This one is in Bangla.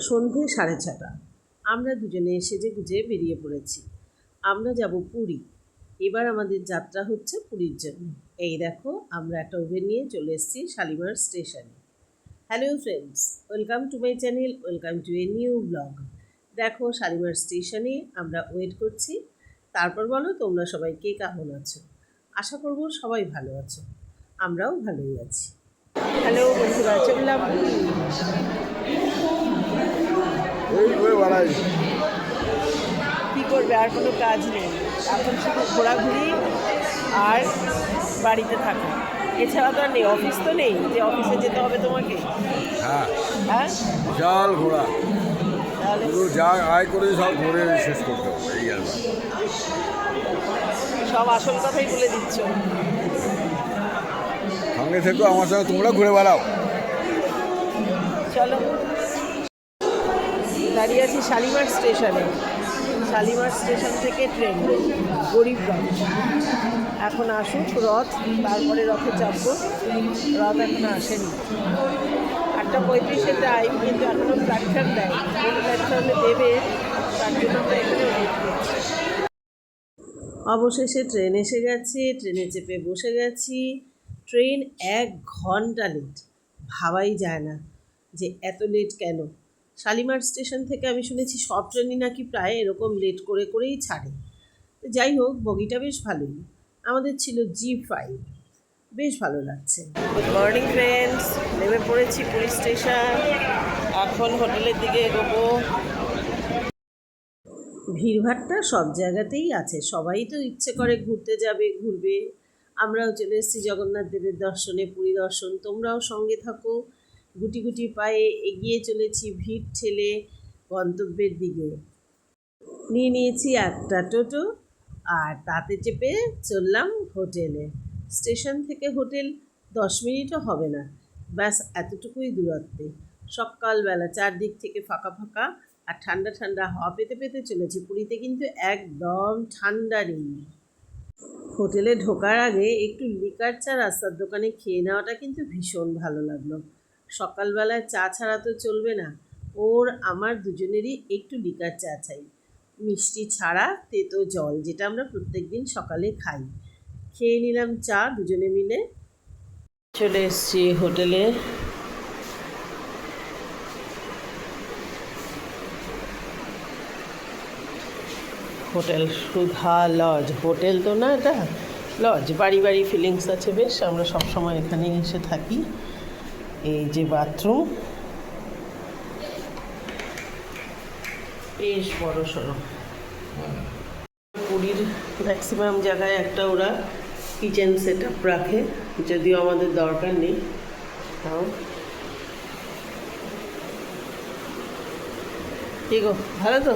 সন্ধে 6:30। আমরা দুজনে সেজে গুজে বেরিয়ে পড়েছি। আমরা যাব পুরী। এবার আমাদের যাত্রা হচ্ছে পুরীর জন্য। এই দেখো, আমরা একটা উবের নিয়ে চলে এসেছি শালিমার স্টেশনে। Hello friends, welcome to my channel, welcome to a new blog. দেখো, শালিমার স্টেশনে আমরা ওয়েট করছি। তারপর বলো তোমরা সবাই কে কেমন আছো। আশা করবো সবাই ভালো আছো, আমরাও ভালোই আছি। হ্যালো বন্ধুরা, চললাম কী করবে, আর কোনো কাজ নেই এখন, শুধু ঘোরাঘুরি আর বাড়িতে থাকা, এছাড়া তো আর নেই। অফিস তো নেই যে অফিসে যেতে হবে তোমাকে। হ্যাঁ, হ্যাঁ, বিশাল ঘোরা, তাহলে পুরো যা আয় করে সব ঘুরে শেষ করতে হবে, এই আর কি। সব আসল কথাই বলে দিচ্ছ। সঙ্গে থেকো আমার সঙ্গে, তোমরা ঘুরে বেড়াও। চলো, দাঁড়িয়ে আছি শালিমার স্টেশনে। শালিমার স্টেশন থেকে ট্রেন গরিবগঞ্জ। এখন আসুক রথ, তারপরে রথে চাপবো। রথ এখন আসেনি, 8:35 টাইম, কিন্তু এখনও প্ল্যাটফর্ম দেয়। কোন প্ল্যাটফর্মে দেবে তার জন্য আমরা এখানে ওয়েট করছি। অবশেষে ট্রেন এসে গেছে, ট্রেনে চেপে বসে গেছি। ট্রেন 1 ঘন্টা লেট। ভাবাই যায় না যে এত লেট কেন। শালিমার স্টেশন থেকে আমি শুনেছি সব ট্রেনই নাকি প্রায় এরকম লেট করে করেই ছাড়ে। যাই হোক, বগিটা বেশ ভালোই। আমাদের ছিল G5, বেশ ভালো লাগছে। গুড মর্নিং ফ্রেন্ডস, নেমে পড়েছি পুরী স্টেশন। এখন হোটেলের দিকে এগোবো। ভিড়ভাট্টা সব জায়গাতেই আছে, সবাই তো ইচ্ছে করে ঘুরতে যাবে, ঘুরবে। আমরাও চলে এসেছি জগন্নাথ দেবের দর্শনে, পুরী দর্শন। তোমরাও সঙ্গে থাকো। গুটি গুটি পায়ে এগিয়ে চলেছি ভিড় ঠেলে গন্তব্যের দিকে। নিয়ে নিয়েছি একটা টোটো, আর তাতে চেপে চললাম হোটেলে। স্টেশন থেকে হোটেল 10 মিনিটও হবে না, ব্যাস এতটুকুই দূরত্বে। সকালবেলা চারদিক থেকে ফাঁকা ফাঁকা আর ঠান্ডা ঠান্ডা হাওয়া পেতে পেতে চলেছি। পুরীতে কিন্তু একদম ঠান্ডা নেই। হোটেলে ঢোকার আগে একটু লিকার চা রাস্তার দোকানে খেয়ে নেওয়াটা কিন্তু ভীষণ ভালো লাগলো। সকালবেলায় চা ছাড়া তো চলবে না। ওর আমার দুজনেরই একটু লিকার চা চাই, মিষ্টি ছাড়া তেতো জল, যেটা আমরা প্রত্যেক দিন সকালে খাই। খেয়ে নিলাম চা দুজনে মিলে। চলে এসেছি হোটেলে। হোটেল সুধা লজ, হোটেল তো না, এটা লজ। বাড়ি বাড়ি ফিলিংস আছে বেশ। আমরা সবসময় এখানে এসে থাকি। এই যে বাথরুম, বেশ বড় সড়ো। পুরীর ম্যাক্সিমাম জায়গায় একটা ওরা কিচেন সেট আপ রাখে, যদিও আমাদের দরকার নেই। তাও কি গো, ভালো তো?